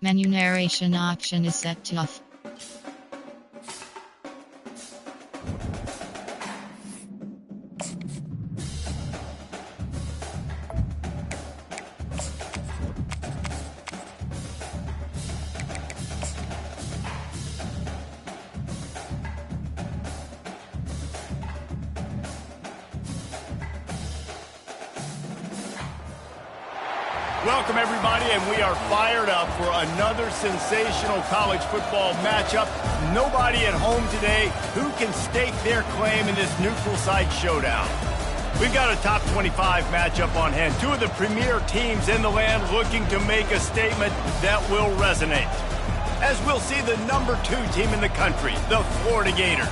Menu narration option is set to off. Welcome, everybody, and we are fired up for another sensational college football matchup. Nobody at home today who can stake their claim in this neutral site showdown. We've got a top 25 matchup on hand. Two of the premier teams in the land looking to make a statement that will resonate. As we'll see the number 2 team in the country, the Florida Gators,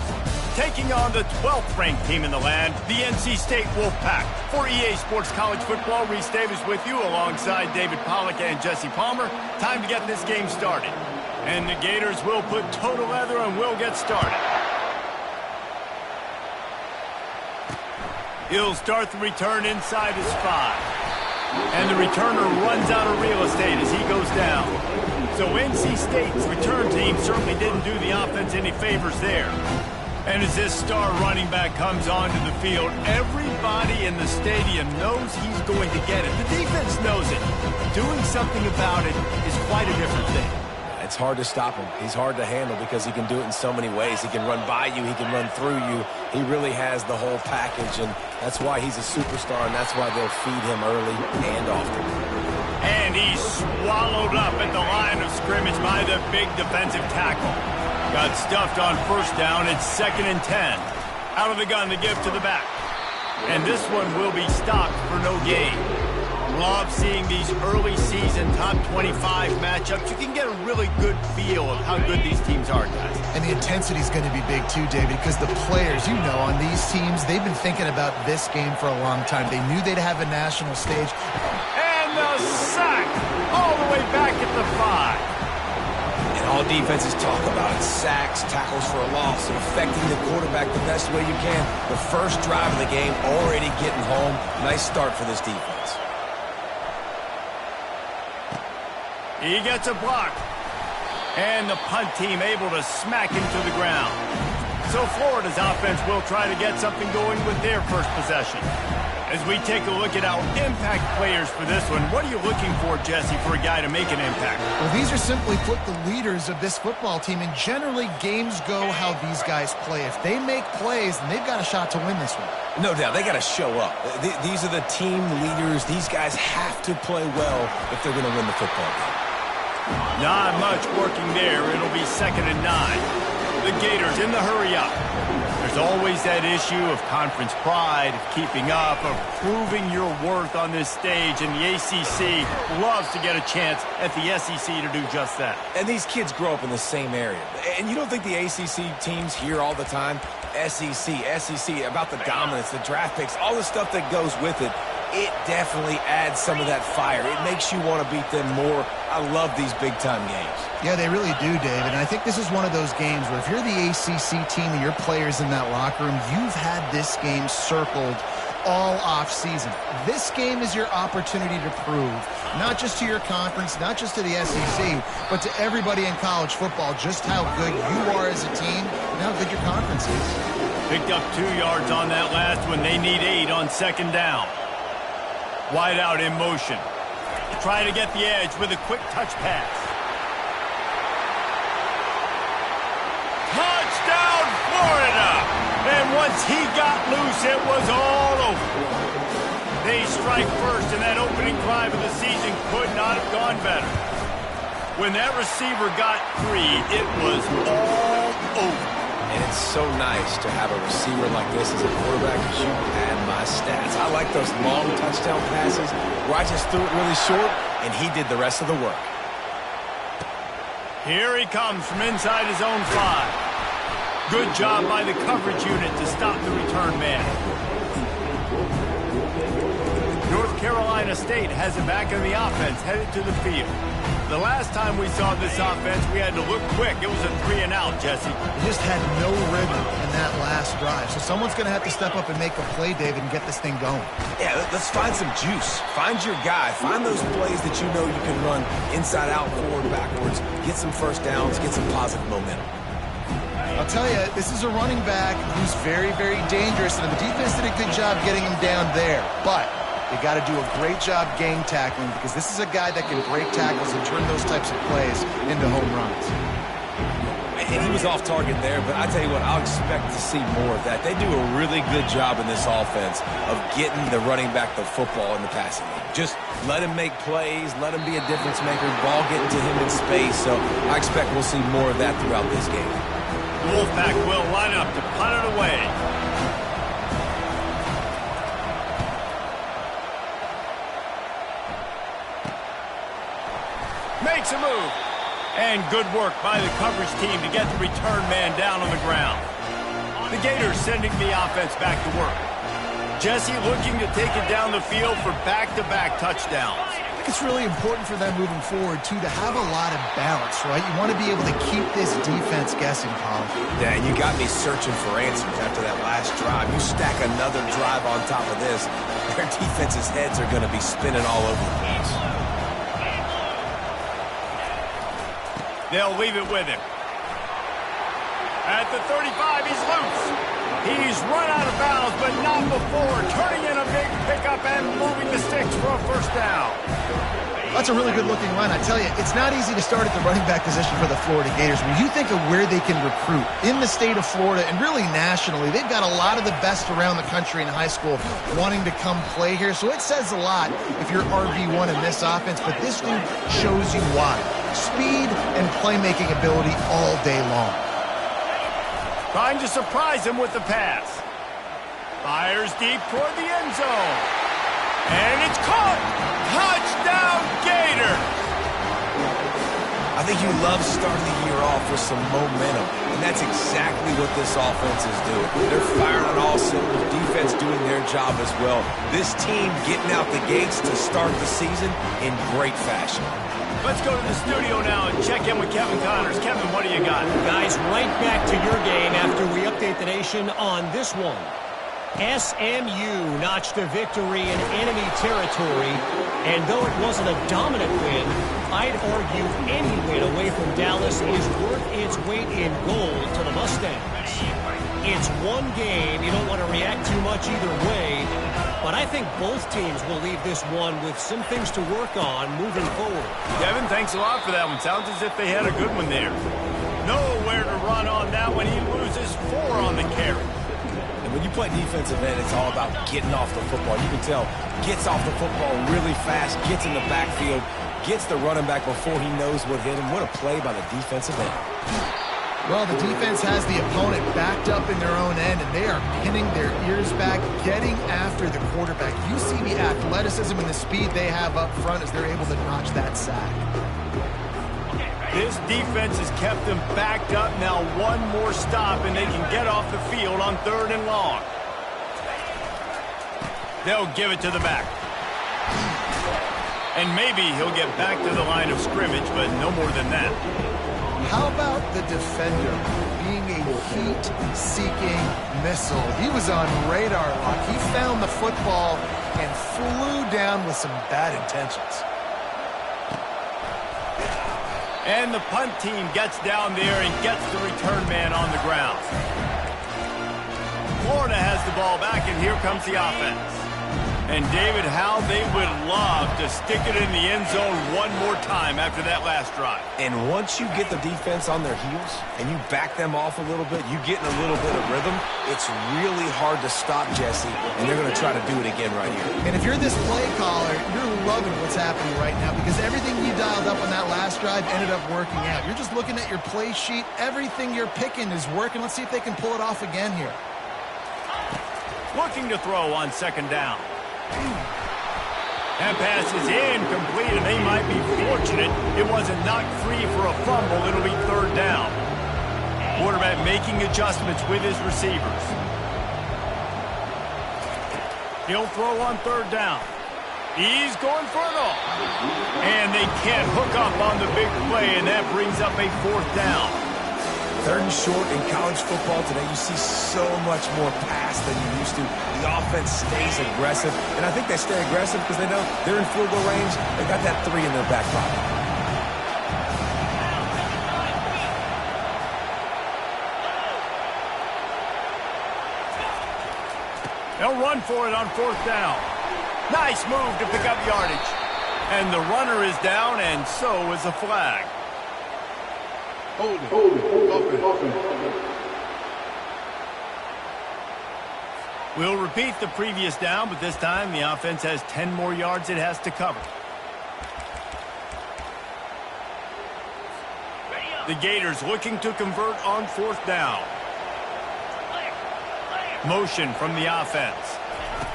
taking on the 12th ranked team in the land, the NC State Wolfpack. For EA Sports College Football, Reese Davis with you alongside David Pollack and Jesse Palmer. Time to get this game started. And the Gators will put toe to leather and we'll get started. He'll start the return inside his 5. And the returner runs out of real estate as he goes down. So NC State's return team certainly didn't do the offense any favors there. And as this star running back comes onto the field, everybody in the stadium knows he's going to get it. The defense knows it. Doing something about it is quite a different thing. It's hard to stop him. He's hard to handle because he can do it in so many ways. He can run by you. He can run through you. He really has the whole package, and that's why he's a superstar, and that's why they'll feed him early and often. And he's swallowed up at the line of scrimmage by the big defensive tackle. Got stuffed on first down. It's 2nd and 10. Out of the gun to give to the back. And this one will be stopped for no gain. Love seeing these early season top 25 matchups. You can get a really good feel of how good these teams are, guys. And the intensity is going to be big too, David, because the players, you know, on these teams, they've been thinking about this game for a long time. They knew they'd have a national stage. And the sack all the way back at the 5. And all defenses talk about it. Sacks, tackles for a loss, and affecting the quarterback the best way you can. The first drive of the game already getting home. Nice start for this defense. He gets a block. And the punt team able to smack him to the ground. So Florida's offense will try to get something going with their first possession. As we take a look at our impact players for this one, what are you looking for, Jesse, for a guy to make an impact? Well, these are simply put the leaders of this football team, and generally games go how these guys play. If they make plays, then they've got a shot to win this one. No doubt, they got to show up. These are the team leaders. These guys have to play well if they're going to win the football game. Not much working there. It'll be 2nd and 9. The Gators in the hurry up. There's always that issue of conference pride, of keeping up, of proving your worth on this stage, and the ACC loves to get a chance at the SEC to do just that. And these kids grow up in the same area. And you don't think the ACC teams hear all the time, SEC, about the dominance, the draft picks, all the stuff that goes with it. It definitely adds some of that fire. It makes you want to beat them more. I love these big-time games. Yeah, they really do, David. And I think this is one of those games where if you're the ACC team and your players in that locker room, you've had this game circled all off-season. This game is your opportunity to prove, not just to your conference, not just to the SEC, but to everybody in college football, just how good you are as a team and how good your conference is. Picked up 2 yards on that last one. They need 8 on 2nd down. Wide out in motion. Trying to get the edge with a quick touch pass. Touchdown, Florida! And once he got loose, it was all over. They strike first, and that opening drive of the season could not have gone better. When that receiver got free, it was all over. And it's so nice to have a receiver like this as a quarterback because you add my stats. I like those long touchdown passes where I just threw it really short, and he did the rest of the work. Here he comes from inside his own 5. Good job by the coverage unit to stop the return man. North Carolina State has it back in the offense, headed to the field. The last time we saw this offense, we had to look quick. It was a 3-and-out, Jesse. They just had no rhythm, and that last drive. So someone's going to have to step up and make a play, David, and get this thing going. Yeah, let's find some juice. Find your guy. Find those plays that you know you can run inside out, forward, backwards. Get some first downs. Get some positive momentum. I'll tell you, this is a running back who's very, very dangerous, and the defense did a good job getting him down there. But they got to do a great job gang tackling, because this is a guy that can break tackles and turn those types of plays into home runs. And he was off target there, but I tell you what, I'll expect to see more of that. They do a really good job in this offense of getting the running back the football in the passing game. Just let him make plays, let him be a difference maker, ball getting to him in space. So I expect we'll see more of that throughout this game. Wolfpack will line up to punt it away. Makes a move. And good work by the coverage team to get the return man down on the ground. The Gators sending the offense back to work. Jesse looking to take it down the field for back-to-back touchdowns. I think it's really important for them moving forward, too, to have a lot of balance, right? You want to be able to keep this defense guessing, Colin. Yeah, and you got me searching for answers after that last drive. You stack another drive on top of this, their defense's heads are going to be spinning all over the place. They'll leave it with him. At the 35, he's loose. He's run out of bounds, but not before turning in a big pickup and moving the sticks for a first down. That's a really good-looking run. I tell you, it's not easy to start at the running back position for the Florida Gators. When you think of where they can recruit in the state of Florida and really nationally, they've got a lot of the best around the country in high school wanting to come play here. So it says a lot if you're RB1 in this offense, but this dude shows you why. Speed and playmaking ability all day long. Trying to surprise him with the pass. Fires deep toward the end zone. And it's caught! Touchdown, Gator! I think you love starting the year off with some momentum, and that's exactly what this offense is doing. They're firing on all cylinders, defense doing their job as well. This team getting out the gates to start the season in great fashion. Let's go to the studio now and check in with Kevin Connors. Kevin, what do you got? Guys, right back to your game after we update the nation on this one. SMU notched a victory in enemy territory, and though it wasn't a dominant win, I'd argue any win away from Dallas is worth its weight in gold to the Mustangs. It's one game, you don't want to react too much either way, but I think both teams will leave this one with some things to work on moving forward. Kevin, thanks a lot for that one. Sounds as if they had a good one there. Nowhere to run on that one. He loses 4 on the carry. When you play defensive end, it's all about getting off the football. You can tell, gets off the football really fast, gets in the backfield, gets the running back before he knows what hit him. What a play by the defensive end. Well, the defense has the opponent backed up in their own end, and they are pinning their ears back, getting after the quarterback. You see the athleticism and the speed they have up front as they're able to notch that sack. This defense has kept them backed up. Now one more stop, and they can get off the field on 3rd and long. They'll give it to the back. And maybe he'll get back to the line of scrimmage, but no more than that. How about the defender being a heat-seeking missile? He was on radar lock. He found the football and flew down with some bad intentions. And the punt team gets down there and gets the return man on the ground. Florida has the ball back, and here comes the offense. And David, how they would love to stick it in the end zone one more time after that last drive. And once you get the defense on their heels and you back them off a little bit, you get in a little bit of rhythm, it's really hard to stop Jesse, and they're going to try to do it again right here. And if you're this play caller, you're loving what's happening right now because everything you dialed up on that last drive ended up working out. You're just looking at your play sheet. Everything you're picking is working. Let's see if they can pull it off again here. Looking to throw on 2nd down. That pass is incomplete, and they might be fortunate it wasn't knocked free for a fumble. It'll be 3rd down. Quarterback making adjustments with his receivers. He'll throw on 3rd down. He's going for it all. And they can't hook up on the big play, and that brings up a 4th down. 3rd and short in college football today, you see so much more pass than you used to. The offense stays aggressive, and I think they stay aggressive because they know they're in field goal range. They got that 3 in their back pocket. They'll run for it on 4th down. Nice move to pick up yardage. And the runner is down, and so is a flag. Hold it. We'll repeat the previous down, but this time the offense has 10 more yards it has to cover. The Gators looking to convert on 4th down. Motion from the offense.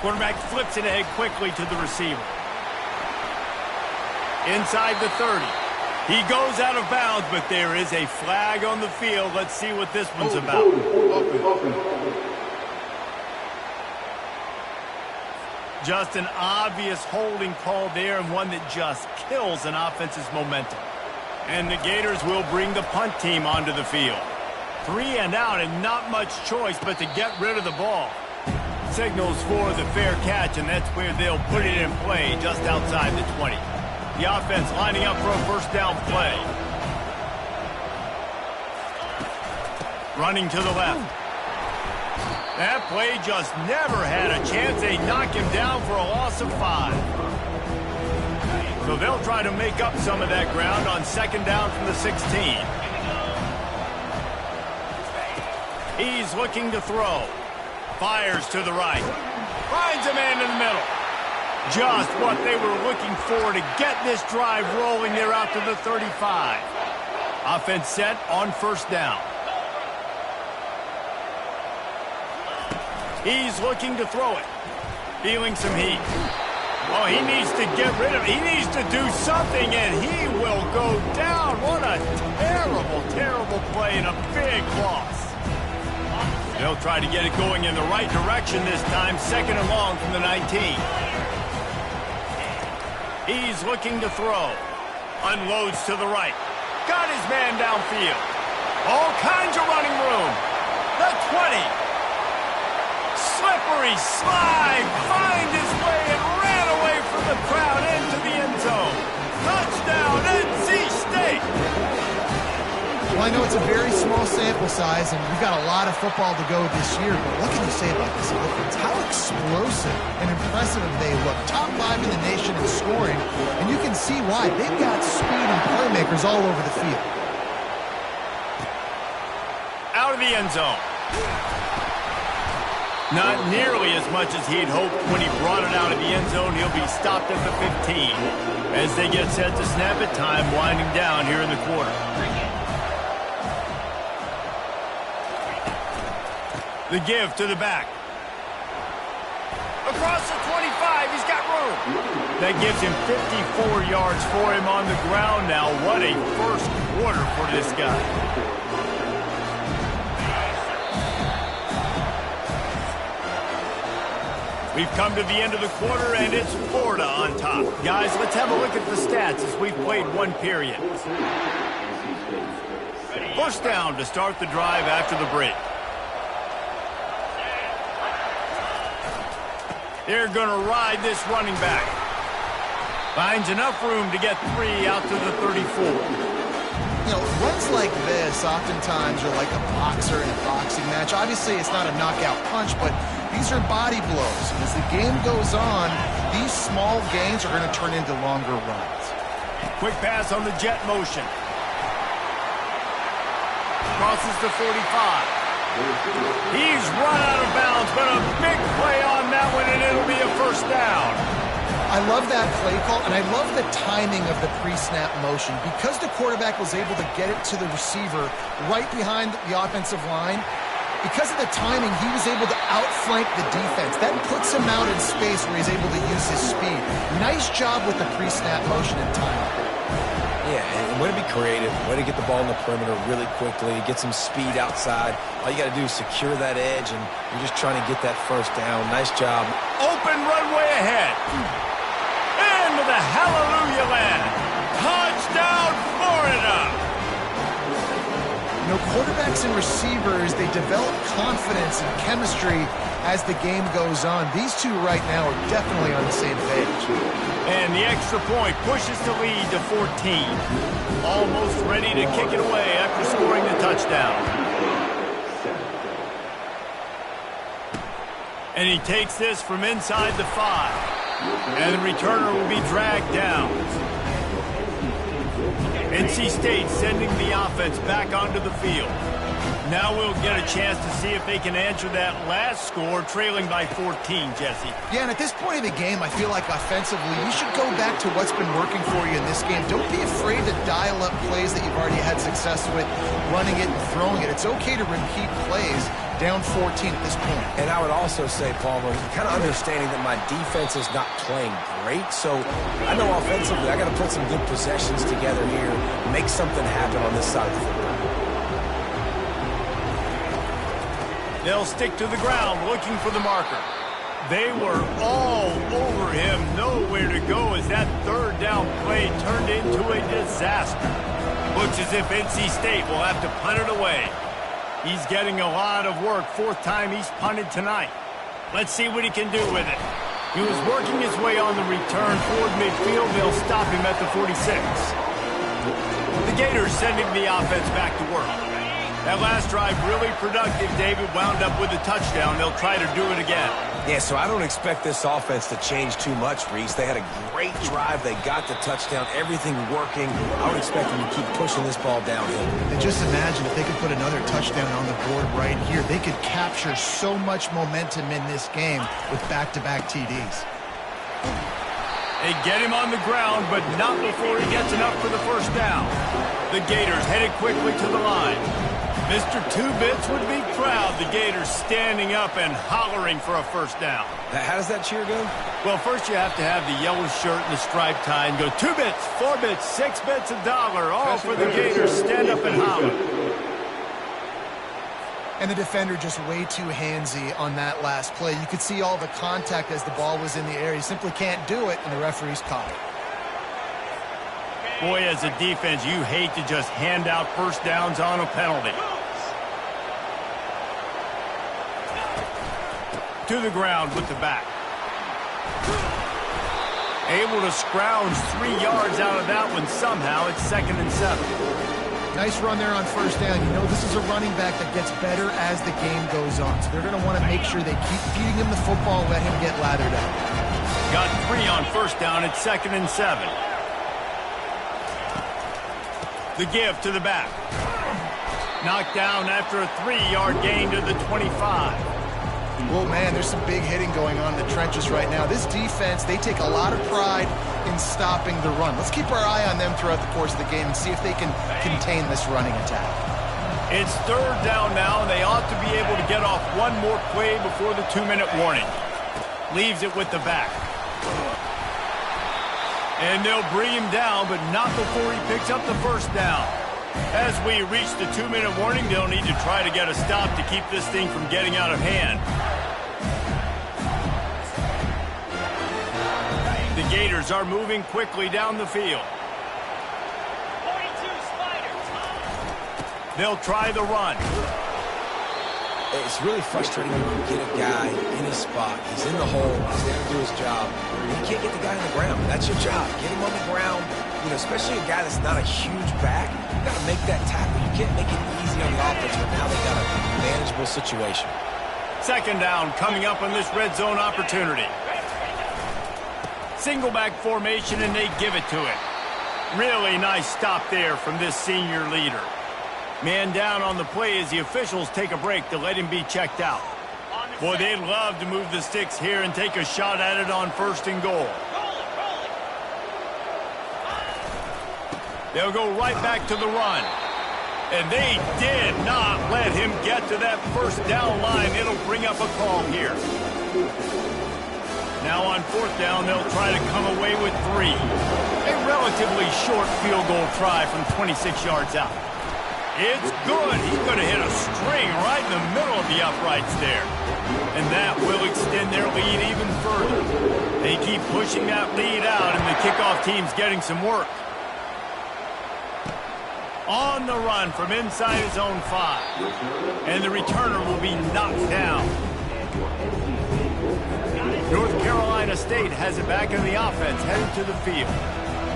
Quarterback flips it ahead quickly to the receiver. Inside the 30. He goes out of bounds, but there is a flag on the field. Let's see what this one's about. Just an obvious holding call there, and one that just kills an offense's momentum. And the Gators will bring the punt team onto the field. 3 and out, and not much choice but to get rid of the ball. Signals for the fair catch, and that's where they'll put it in play just outside the 20. The offense lining up for a 1st down play. Running to the left. That play just never had a chance. They knock him down for a loss of 5. So they'll try to make up some of that ground on 2nd down from the 16. He's looking to throw. Fires to the right. Finds a man in the middle. Just what they were looking for to get this drive rolling. They're out to the 35. Offense set on 1st down. He's looking to throw it. Feeling some heat. Oh, he needs to get rid of it. He needs to do something, and he will go down. What a terrible, terrible play and a big loss. They'll try to get it going in the right direction this time. 2nd and long from the 19. He's looking to throw. Unloads to the right. Got his man downfield. All kinds of running room. The 20. Slippery slide. Find his way and ran away from the crowd into the end zone. Touchdown, NC State. Well, I know it's a very small sample size, and we've got a lot of football to go this year, but what can you say about this offense? How explosive and impressive they look. Top 5 in the nation in scoring, and you can see why. They've got speed and playmakers all over the field. Out of the end zone. Not nearly as much as he'd hoped when he brought it out of the end zone. He'll be stopped at the 15. As they get set to snap it, time winding down here in the quarter. The give to the back. Across the 25, he's got room. That gives him 54 yards for him on the ground now. What a first quarter for this guy. We've come to the end of the quarter, and it's Florida on top. Guys, let's have a look at the stats as we've played one period. 1st down to start the drive after the break. They're going to ride this running back. Finds enough room to get 3 out to the 34. You know, runs like this oftentimes are like a boxer in a boxing match. Obviously, it's not a knockout punch, but these are body blows. And as the game goes on, these small gains are going to turn into longer runs. Quick pass on the jet motion. Crosses the 45. He's run out of bounds, but a big play on that one, and it'll be a 1st down. I love that play call, and I love the timing of the pre-snap motion. Because the quarterback was able to get it to the receiver right behind the offensive line, because of the timing, he was able to outflank the defense. That puts him out in space where he's able to use his speed. Nice job with the pre-snap motion and timing. Yeah, and way to be creative, way to get the ball in the perimeter really quickly, get some speed outside. All you got to do is secure that edge, and you're just trying to get that 1st down. Nice job. Open runway ahead. Into the hallelujah land. Touchdown, Florida. You know, quarterbacks and receivers, they develop confidence and chemistry as the game goes on. These two right now are definitely on the same page. And the extra point pushes the lead to 14. Almost ready to kick it away after scoring the touchdown. And he takes this from inside the 5. And the returner will be dragged down. NC State sending the offense back onto the field. Now we'll get a chance to see if they can answer that last score, trailing by 14, Jesse. Yeah, and at this point of the game, I feel like offensively, you should go back to what's been working for you in this game. Don't be afraid to dial up plays that you've already had success with, running it and throwing it. It's okay to repeat plays down 14 at this point. And I would also say, Palmer, kind of understanding that my defense is not playing great, so I know offensively I got to put some good possessions together here, make something happen on this side of the football. They'll stick to the ground looking for the marker. They were all over him, nowhere to go as that third down play turned into a disaster. Looks as if NC State will have to punt it away. He's getting a lot of work, 4th time he's punted tonight. Let's see what he can do with it. He was working his way on the return toward midfield. They'll stop him at the 46. The Gators sending the offense back to work. That last drive really productive. David wound up with a touchdown. They'll try to do it again. Yeah, so I don't expect this offense to change too much, Reese. They had a great drive. They got the touchdown. Everything working. I would expect them to keep pushing this ball downhill. And just imagine if they could put another touchdown on the board right here. They could capture so much momentum in this game with back-to-back TDs. They get him on the ground, but not before he gets enough for the first down. The Gators headed quickly to the line. Mr. Two-Bits would be proud. The Gators standing up and hollering for a first down. How does that cheer go? Well, first you have to have the yellow shirt and the striped tie and go 2 bits, 4 bits, 6 bits, $1. All for the Gators. Stand up and holler. And the defender just way too handsy on that last play. You could see all the contact as the ball was in the air. He simply can't do it, and the referee's caught it. Boy, as a defense, you hate to just hand out first downs on a penalty. To the ground with the back. Able to scrounge 3 yards out of that one somehow. It's 2nd and 7. Nice run there on first down. You know, this is a running back that gets better as the game goes on. So they're going to want to make sure they keep feeding him the football and let him get lathered up. Got 3 on first down. It's 2nd and 7. The give to the back. Knocked down after a 3-yard gain to the 25. Well, man, there's some big hitting going on in the trenches right now. This defense, they take a lot of pride in stopping the run. Let's keep our eye on them throughout the course of the game and see if they can contain this running attack. It's 3rd down now, and they ought to be able to get off one more play before the 2-minute warning. Leaves it with the back. And they'll bring him down, but not before he picks up the first down. As we reach the 2-minute warning, they'll need to try to get a stop to keep this thing from getting out of hand. The Gators are moving quickly down the field. 42 Spiders. They'll try the run. It's really frustrating when you get a guy in his spot. He's in the hole. He's there to do his job. You can't get the guy on the ground. That's your job. Get him on the ground. You know, especially a guy that's not a huge back. You got to make that tackle. You can't make it easy on the offense, but now they got a manageable situation. 2nd down coming up on this red zone opportunity. Single back formation, and they give it to him. Really nice stop there from this senior leader. Man down on the play as the officials take a break to let him be checked out. Boy, they'd love to move the sticks here and take a shot at it on 1st and goal. They'll go right back to the run. And they did not let him get to that first down line. It'll bring up a call here. Now on 4th down, they'll try to come away with 3. A relatively short field goal try from 26 yards out. It's good. He's going to hit a string right in the middle of the uprights there. And that will extend their lead even further. They keep pushing that lead out, and the kickoff team's getting some work. On the run from inside his own 5. And the returner will be knocked down. North Carolina State has it back in the offense, headed to the field.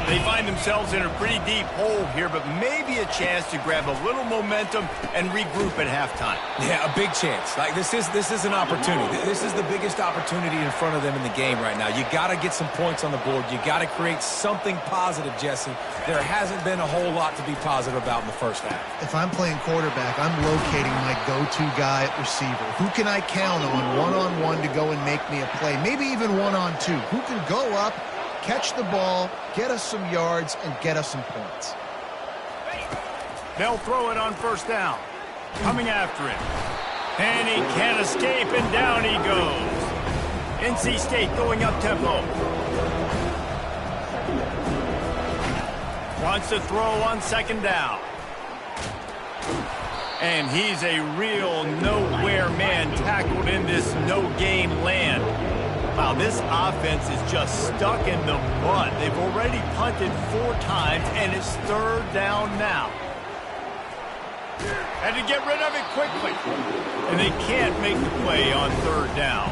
They find themselves in a pretty deep hole here, but maybe a chance to grab a little momentum and regroup at halftime. Yeah, a big chance. Like this is an opportunity. This is the biggest opportunity in front of them in the game right now. You got to get some points on the board. You got to create something positive, Jesse. There hasn't been a whole lot to be positive about in the first half. If I'm playing quarterback, I'm locating my go-to guy at receiver. Who can I count on one-on-one to go and make me a play? Maybe even one-on-two. Who can go up, catch the ball, get us some yards, and get us some points? They'll throw it on first down. Coming after him. And he can't escape, and down he goes. NC State going up-tempo. Wants to throw on second down. And he's a real nowhere man tackled in this no-game land. Wow, this offense is just stuck in the mud. They've already punted 4 times, and it's third down now. Had to get rid of it quickly. And they can't make the play on third down.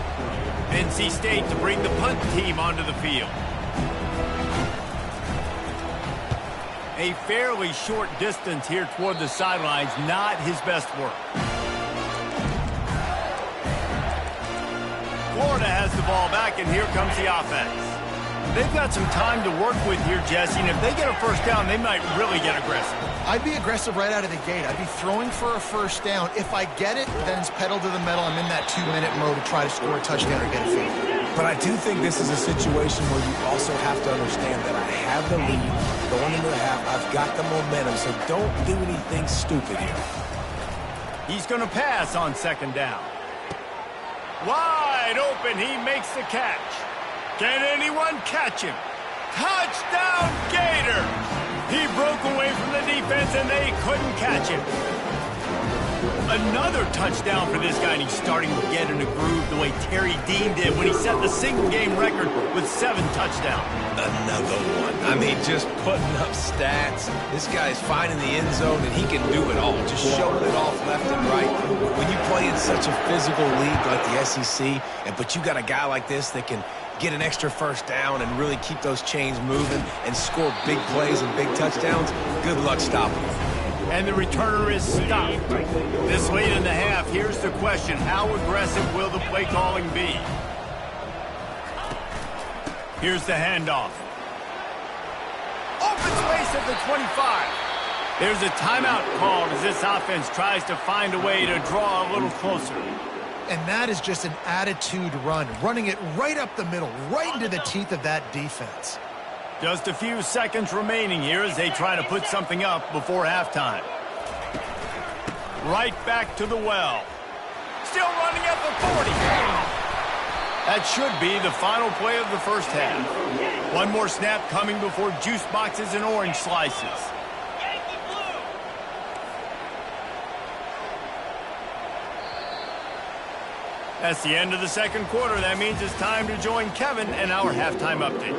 NC State to bring the punt team onto the field. A fairly short distance here toward the sidelines, not his best work. Florida has the ball back, and here comes the offense. They've got some time to work with here, Jesse, and if they get a first down, they might really get aggressive. I'd be aggressive right out of the gate. I'd be throwing for a first down. If I get it, then it's pedal to the metal. I'm in that 2-minute mode to try to score a touchdown or get a field goal. But I do think this is a situation where you also have to understand that I have the lead going into the half. I've got the momentum, so don't do anything stupid here. He's going to pass on second down. Wide open, he makes the catch. Can anyone catch him? Touchdown, Gator! He broke away from the defense, and they couldn't catch him. Another touchdown for this guy, and he's starting to get in a groove the way Terry Dean did when he set the single-game record with 7 touchdowns. Another one. I mean, just putting up stats. This guy's finding the end zone, and he can do it all. Just showing it off left and right. When you play in such a physical league like the SEC, but you got a guy like this that can get an extra first down and really keep those chains moving and score big plays and big touchdowns, good luck stopping him. And the returner is stopped. This late in the half, here's the question. How aggressive will the play calling be? Here's the handoff. Open space at the 25. There's a timeout called as this offense tries to find a way to draw a little closer. And that is just an attitude run, running it right up the middle, right into the teeth of that defense. Just a few seconds remaining here as they try to put something up before halftime. Right back to the well. Still running at the 40. That should be the final play of the first half. One more snap coming before juice boxes and orange slices. That's the end of the second quarter. That means it's time to join Kevin and our halftime update.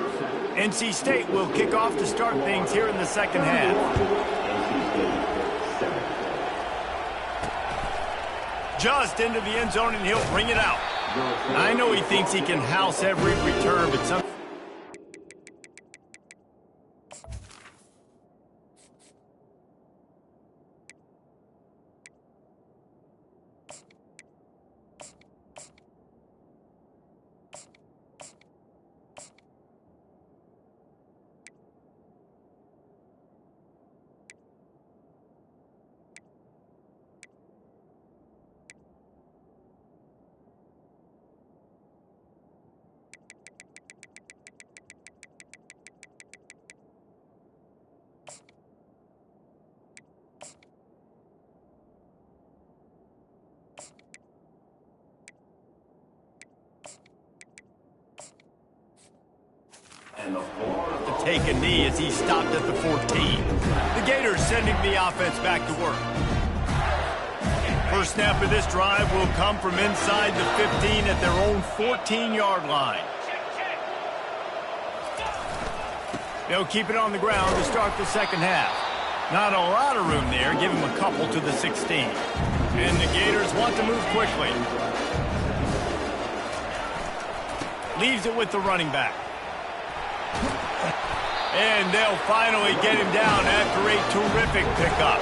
NC State will kick off to start things here in the second half. Just into the end zone, and he'll bring it out. I know he thinks he can house every return, but some... to take a knee as he stopped at the 14. The Gators sending the offense back to work. First snap of this drive will come from inside the 15 at their own 14-yard line. They'll keep it on the ground to start the second half. Not a lot of room there. Give him a couple to the 16. And the Gators want to move quickly. Leaves it with the running back. And they'll finally get him down after a terrific pickup.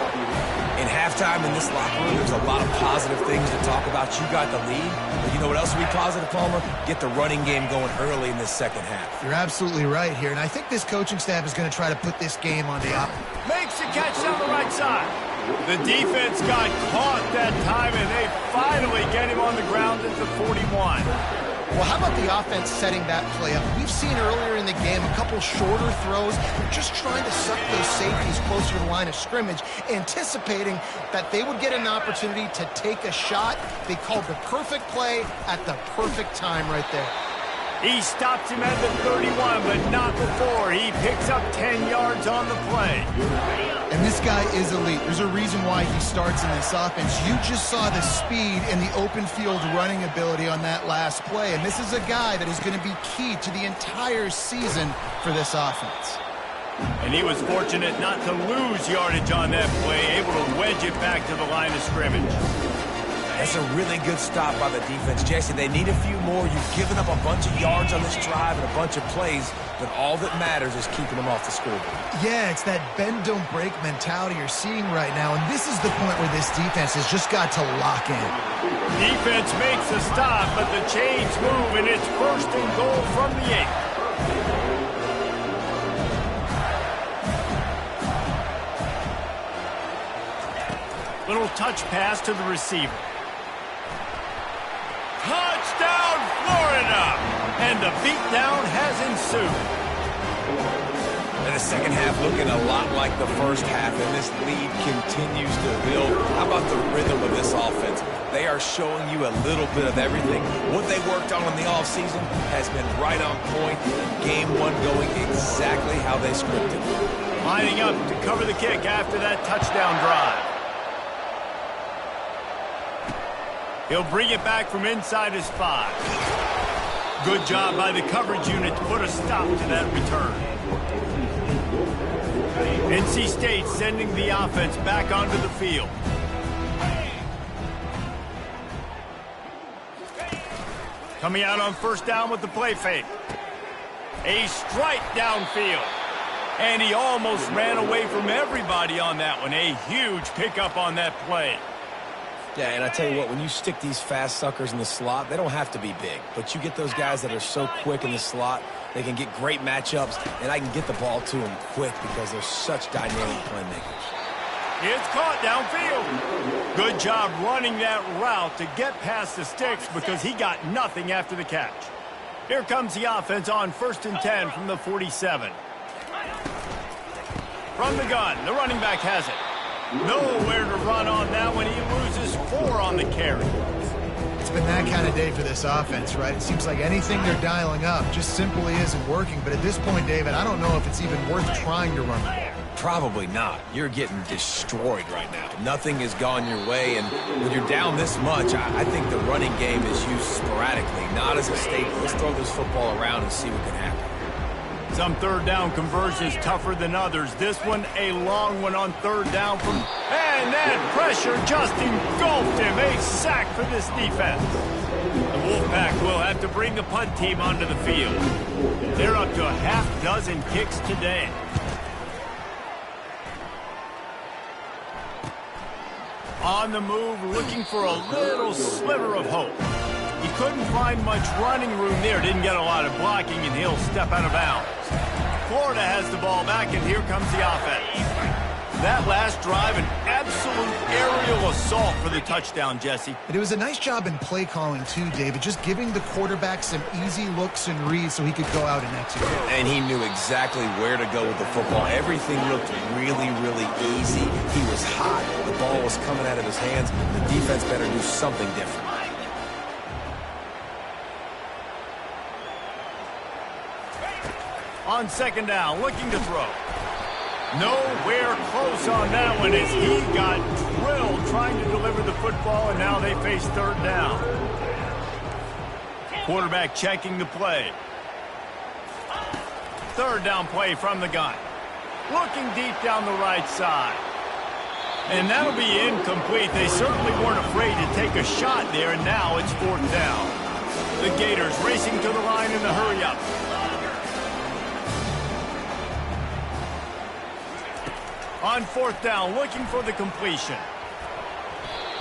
In halftime in this locker room, there's a lot of positive things to talk about. You got the lead, but you know what else will be positive, Palmer? Get the running game going early in this second half. You're absolutely right here, and I think this coaching staff is going to try to put this game on the up. Makes the catch down the right side. The defense got caught that time, and they finally get him on the ground at the 41. Well, how about the offense setting that play up? We've seen earlier in the game a couple shorter throws. They're just trying to suck those safeties closer to the line of scrimmage, anticipating that they would get an opportunity to take a shot. They called the perfect play at the perfect time right there. He stops him at the 31, but not before. He picks up 10 yards on the play. And this guy is elite. There's a reason why he starts in this offense. You just saw the speed and the open field running ability on that last play. And this is a guy that is going to be key to the entire season for this offense. And he was fortunate not to lose yardage on that play, able to wedge it back to the line of scrimmage. That's a really good stop by the defense. Jesse, they need a few more. You've given up a bunch of yards on this drive and a bunch of plays, but all that matters is keeping them off the scoreboard. Yeah, it's that bend, don't break mentality you're seeing right now, and this is the point where this defense has just got to lock in. Defense makes the stop, but the chains move, and it's first and goal from the 8. Little touch pass to the receiver. Touchdown, Florida! And the beatdown has ensued. And the second half looking a lot like the first half, and this lead continues to build. How about the rhythm of this offense? They are showing you a little bit of everything. What they worked on in the offseason has been right on point. Game one going exactly how they scripted. Lining up to cover the kick after that touchdown drive. He'll bring it back from inside his 5. Good job by the coverage unit to put a stop to that return. NC State sending the offense back onto the field. Coming out on first down with the play fake. A strike downfield. And he almost ran away from everybody on that one. A huge pickup on that play. Yeah, and I tell you what, when you stick these fast suckers in the slot, they don't have to be big. But you get those guys that are so quick in the slot, they can get great matchups, and I can get the ball to them quick because they're such dynamic playmakers. It's caught downfield. Good job running that route to get past the sticks because he got nothing after the catch. Here comes the offense on first and 10 from the 47. From the gun, the running back has it. Nowhere to run on that one. He loses 4 on the carry. It's been that kind of day for this offense, right? It seems like anything they're dialing up just simply isn't working. But at this point, David, I don't know if it's even worth trying to run the ball. Probably not. You're getting destroyed right now. Nothing has gone your way, and when you're down this much, I think the running game is used sporadically, not as a staple. Let's throw this football around and see what can happen. Some third down conversions tougher than others. This one, a long one on third down from... And that pressure just engulfed him. A sack for this defense. The Wolfpack will have to bring the punt team onto the field. They're up to a half dozen kicks today. On the move, looking for a little sliver of hope. He couldn't find much running room there. Didn't get a lot of blocking, and he'll step out of bounds. Florida has the ball back, and here comes the offense. That last drive, an absolute aerial assault for the touchdown, Jesse. But it was a nice job in play calling, too, David, just giving the quarterback some easy looks and reads so he could go out and execute. And he knew exactly where to go with the football. Everything looked really, really easy. He was hot. The ball was coming out of his hands. The defense better do something different. On second down, looking to throw. Nowhere close on that one as he got drilled trying to deliver the football, and now they face third down. Quarterback checking the play. Third down play from the gun. looking deep down the right side. And that'll be incomplete. They certainly weren't afraid to take a shot there, and now it's 4th down. The Gators racing to the line in the hurry-up. On 4th down, looking for the completion.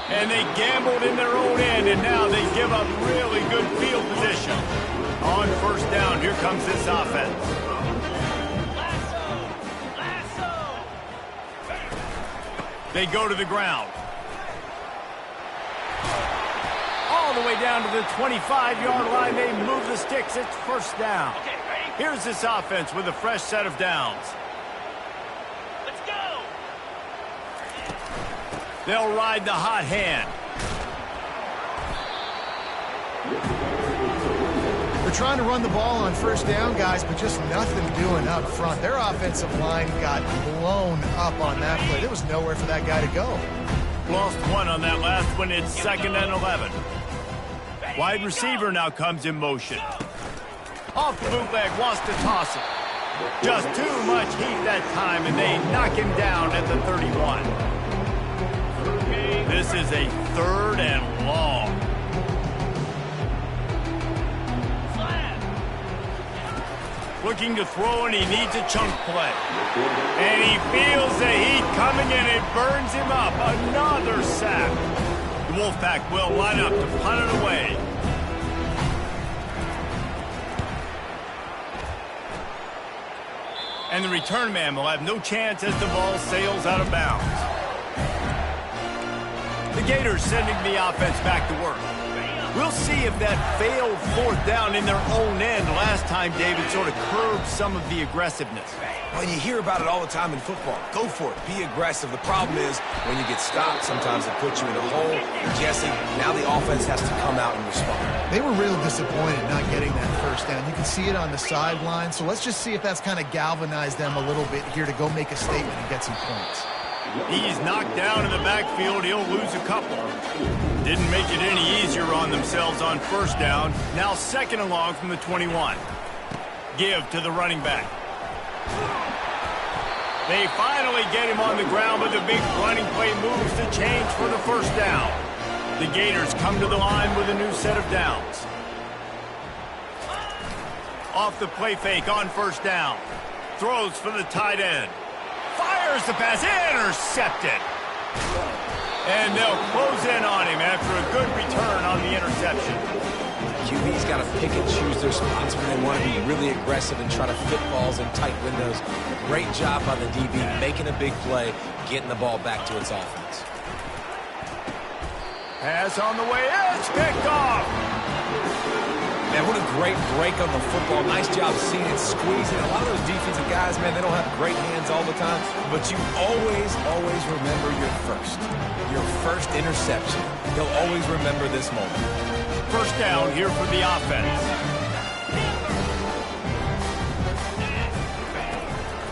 And they gambled in their own end, and now they give up really good field position. On 1st down, here comes this offense. They go to the ground. All the way down to the 25-yard line. They move the sticks. It's 1st down. Here's this offense with a fresh set of downs. Let's go. They'll ride the hot hand. They're trying to run the ball on 1st down, guys, but just nothing doing up front. Their offensive line got blown up on that play. There was nowhere for that guy to go. Lost one on that last one. It's 2nd and 11. Wide receiver now comes in motion. Off the bootleg, wants to toss it. Just too much heat that time, and they knock him down at the 31. This is a 3rd and long. Looking to throw, and he needs a chunk play. And he feels the heat coming, and it burns him up. Another sack. The Wolfpack will line up to punt it away. And the return man will have no chance as the ball sails out of bounds. The Gators sending the offense back to work. We'll see if that failed 4th down in their own end last time, David, sort of curbed some of the aggressiveness. Well, you hear about it all the time in football. Go for it. Be aggressive. The problem is when you get stopped, sometimes it puts you in a hole. And Jesse, now the offense has to come out and respond. They were real disappointed not getting that 1st down. You can see it on the sideline. So let's just see if that's kind of galvanized them a little bit here to go make a statement and get some points. He's knocked down in the backfield. He'll lose a couple. Didn't make it any easier on themselves on 1st down. Now 2nd and long from the 21. Give to the running back. They finally get him on the ground, but the big running play moves the change for the 1st down. The Gators come to the line with a new set of downs. Off the play fake on 1st down. Throws for the tight end. Fires the pass, intercepted. And they'll close in on him after a good return on the interception. QB's got to pick and choose their spots when they want to be really aggressive and try to fit balls in tight windows. Great job by the DB making a big play, getting the ball back to its offense. Pass on the way, it's picked off. Man, what a great break on the football. Nice job seeing it, squeezing. A lot of those defensive guys, man, they don't have great hands all the time, but you always remember your first interception. They'll always remember this moment. 1st down here for the offense.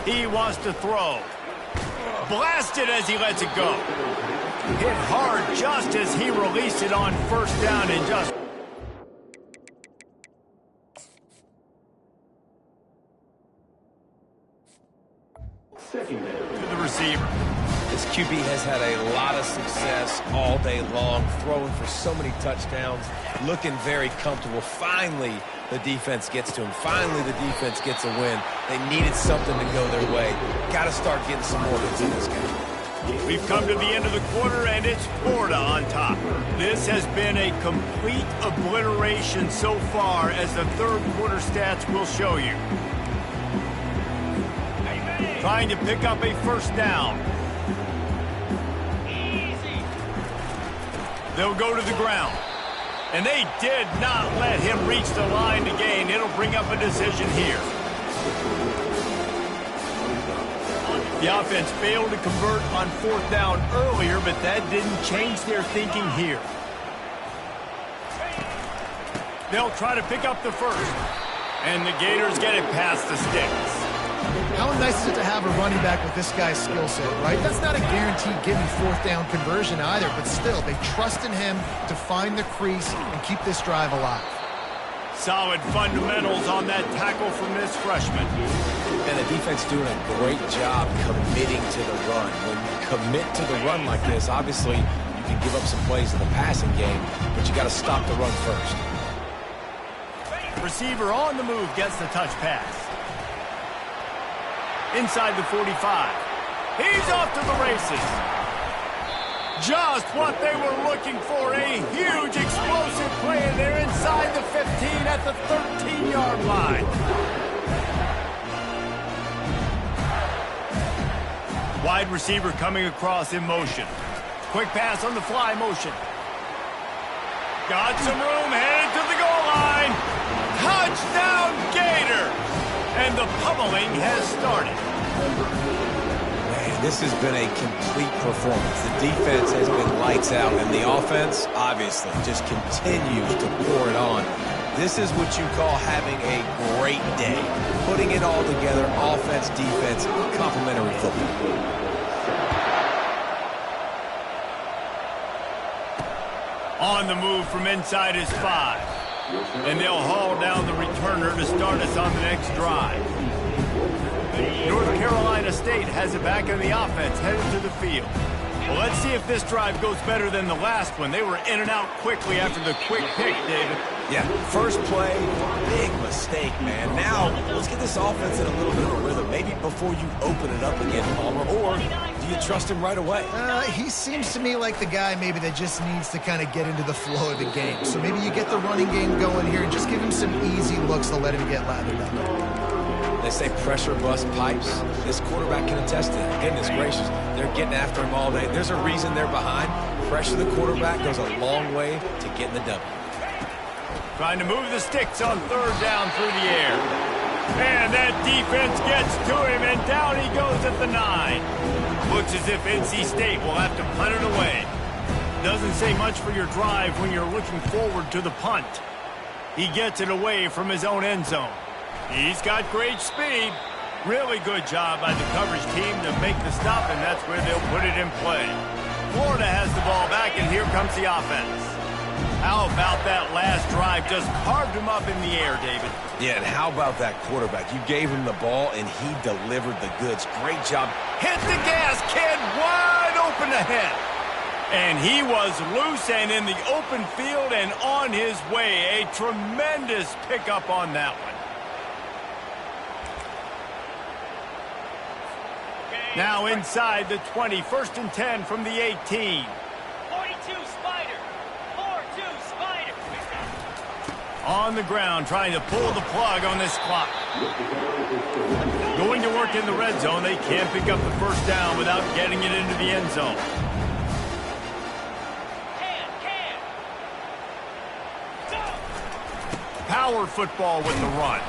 He wants to throw. Blasted as he lets it go. Hit hard just as he released it on 1st down and just... to the receiver. This QB has had a lot of success all day long, throwing for so many touchdowns, looking very comfortable. Finally, the defense gets to him. Finally, the defense gets a win. They needed something to go their way. Got to start getting some more hits in this game. We've come to the end of the quarter, and it's Florida on top. This has been a complete obliteration so far, as the 3rd quarter stats will show you. Trying to pick up a 1st down. They'll go to the ground. And they did not let him reach the line to gain. It'll bring up a decision here. The offense failed to convert on 4th down earlier, but that didn't change their thinking here. They'll try to pick up the 1st. And the Gators get it past the sticks. How nice is it to have a running back with this guy's skill set, right? That's not a guaranteed give-me 4th down conversion either, but still, they trust in him to find the crease and keep this drive alive. Solid fundamentals on that tackle from this freshman. And the defense doing a great job committing to the run. When you commit to the run like this, obviously you can give up some plays in the passing game, but you got to stop the run first. Receiver on the move gets the touch pass. Inside the 45. He's off to the races. Just what they were looking for. A huge explosive play, and they're inside the 15 at the 13-yard line. Wide receiver coming across in motion. Quick pass on the fly motion. Got some room, headed to the goal line. Touchdown, Gator! And the pummeling has started. Man, this has been a complete performance. The defense has been lights out, and the offense, obviously, just continues to pour it on. This is what you call having a great day. Putting it all together, offense, defense, complementary football. On the move from inside his 5. And they'll haul down the returner to start us on the next drive. North Carolina State has it back in the offense, headed to the field. Well, let's see if this drive goes better than the last one. They were in and out quickly after the quick pick, David. Yeah, first play, big mistake, man. Now, let's get this offense in a little bit of a rhythm. Maybe before you open it up again, Palmer, or do you trust him right away? He seems to me like the guy maybe that just needs to kind of get into the flow of the game. So maybe you get the running game going here and just give him some easy looks to let him get lathered up. They say pressure bust pipes. This quarterback can attest to that. Goodness gracious, they're getting after him all day. There's a reason they're behind. Pressure the quarterback goes a long way to getting the W. Trying to move the sticks on third down through the air. And that defense gets to him, and down he goes at the 9. Looks as if NC State will have to punt it away. Doesn't say much for your drive when you're looking forward to the punt. He gets it away from his own end zone. He's got great speed. Really good job by the coverage team to make the stop, and that's where they'll put it in play. Florida has the ball back, and here comes the offense. How about that last drive? Just carved him up in the air, David. Yeah, and how about that quarterback? You gave him the ball, and he delivered the goods. Great job. Hit the gas, kid. Wide open ahead. And he was loose and in the open field and on his way. A tremendous pickup on that one. Now inside the 20, 1st and 10 from the 18. 42 Spider. 4-2 Spider. On the ground, trying to pull the plug on this clock. Going to work in the red zone. They can't pick up the first down without getting it into the end zone. Power football with the run.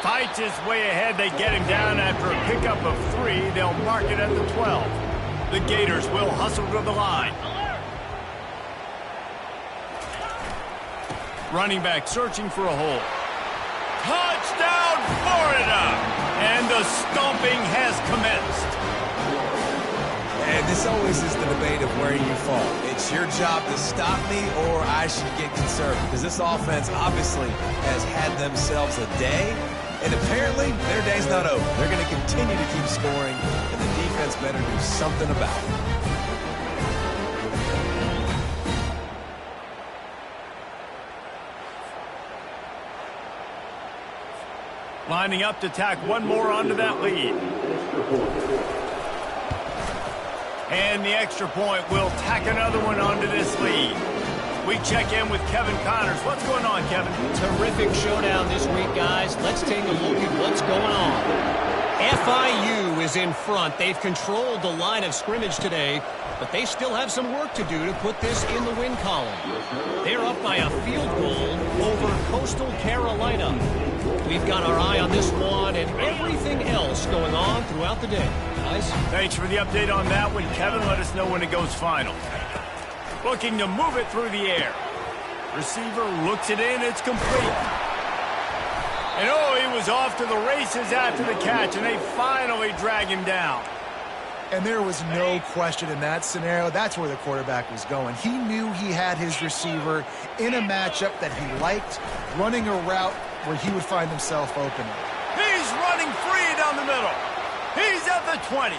Fights his way ahead. They get him down after a pickup of 3. They'll mark it at the 12. The Gators will hustle to the line. Running back searching for a hole. Touchdown, Florida! And the stomping has commenced. And this always is the debate of where you fall. It's your job to stop me, or I should get conservative. Because this offense obviously has had themselves a day. And apparently, their day's not over. They're going to continue to keep scoring, and the defense better do something about it. Lining up to tack one more onto that lead. And the extra point will tack another one onto this lead. We check in with Kevin Connors. What's going on, Kevin? Terrific showdown this week, guys. Let's take a look at what's going on. FIU is in front. They've controlled the line of scrimmage today, but they still have some work to do to put this in the win column. They're up by a field goal over Coastal Carolina. We've got our eye on this one and everything else going on throughout the day. Guys? Thanks for the update on that one, Kevin. Let us know when it goes final. Looking to move it through the air. Receiver looks it in. It's complete. And oh, he was off to the races after the catch, and they finally drag him down. And there was no question in that scenario. That's where the quarterback was going. He knew he had his receiver in a matchup that he liked, running a route where he would find himself open. He's running free down the middle. He's at the 20.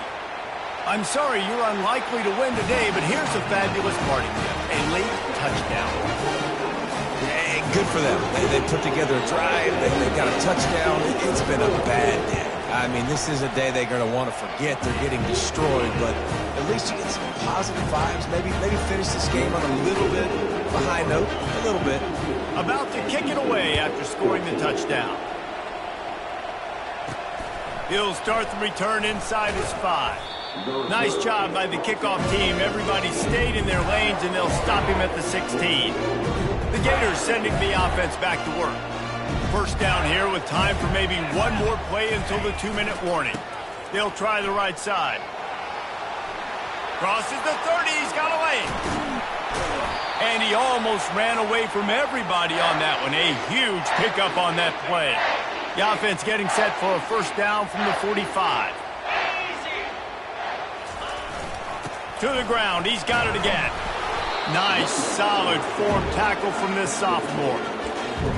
I'm sorry you're unlikely to win today, but here's a fabulous party gift. A late touchdown. Hey, good for them. They put together a drive. They got a touchdown. It's been a bad day. I mean, this is a day they're going to want to forget. They're getting destroyed, but at least you get some positive vibes. Maybe finish this game on a little bit of a high note. A little bit. About to kick it away after scoring the touchdown. He'll start the return inside his 5. Nice job by the kickoff team. Everybody stayed in their lanes, and they'll stop him at the 16. The Gators sending the offense back to work. First down here with time for maybe one more play until the 2-minute warning. They'll try the right side. Crosses the 30. He's got a lane. And he almost ran away from everybody on that one. A huge pickup on that play. The offense getting set for a first down from the 45. To the ground. He's got it again. Nice, solid form tackle from this sophomore.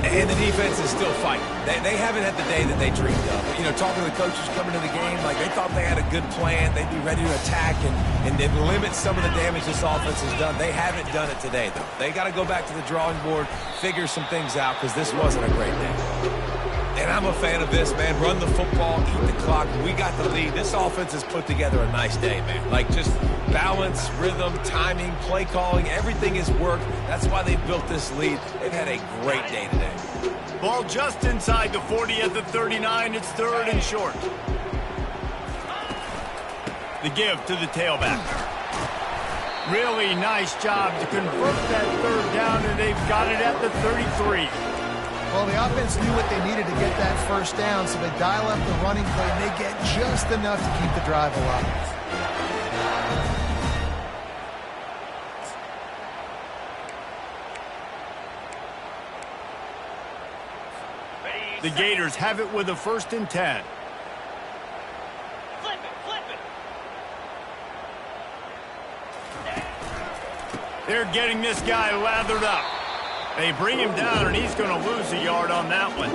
And the defense is still fighting. They haven't had the day that they dreamed of. You know, talking to the coaches coming to the game, like they thought they had a good plan. They'd be ready to attack and limit some of the damage this offense has done. They haven't done it today, though. They got to go back to the drawing board, figure some things out, because this wasn't a great day. And I'm a fan of this, man. Run the football, eat the clock. We got the lead. This offense has put together a nice day, man. Like, just balance, rhythm, timing, play calling, everything has worked. That's why they built this lead. They've had a great day today. Ball just inside the 40 at the 39. It's third and short. The give to the tailback. Really nice job to convert that third down, and they've got it at the 33. Well, the offense knew what they needed to get that first down, so they dial up the running play, and they get just enough to keep the drive alive. The Gators have it with a first and 10. Flip it. They're getting this guy lathered up. They bring him down, and he's going to lose a yard on that one.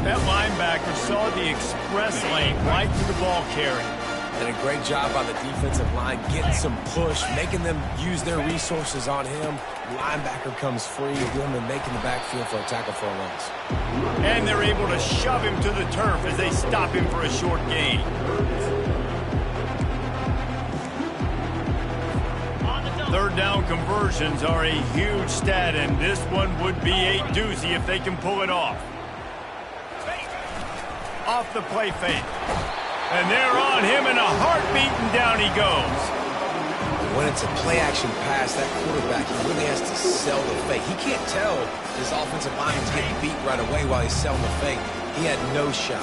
That linebacker saw the express lane right to the ball carrier. Did a great job on the defensive line, getting some push, making them use their resources on him. Linebacker comes free, doing and making the backfield for a tackle for a loss. And they're able to shove him to the turf as they stop him for a short gain. Third down conversions are a huge stat, and this one would be a doozy if they can pull it off. Off the play fake. And they're on him in a heartbeat, and down he goes. When it's a play-action pass, that quarterback, he really has to sell the fake. He can't tell his offensive line's getting beat right away while he's selling the fake. He had no shot.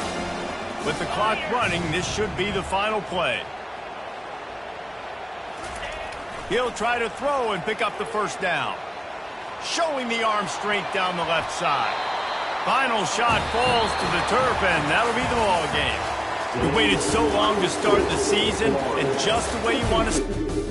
With the clock running, this should be the final play. He'll try to throw and pick up the first down. Showing the arm strength down the left side. Final shot falls to the turf, and that'll be the ball game. We waited so long to start the season, and just the way you want to...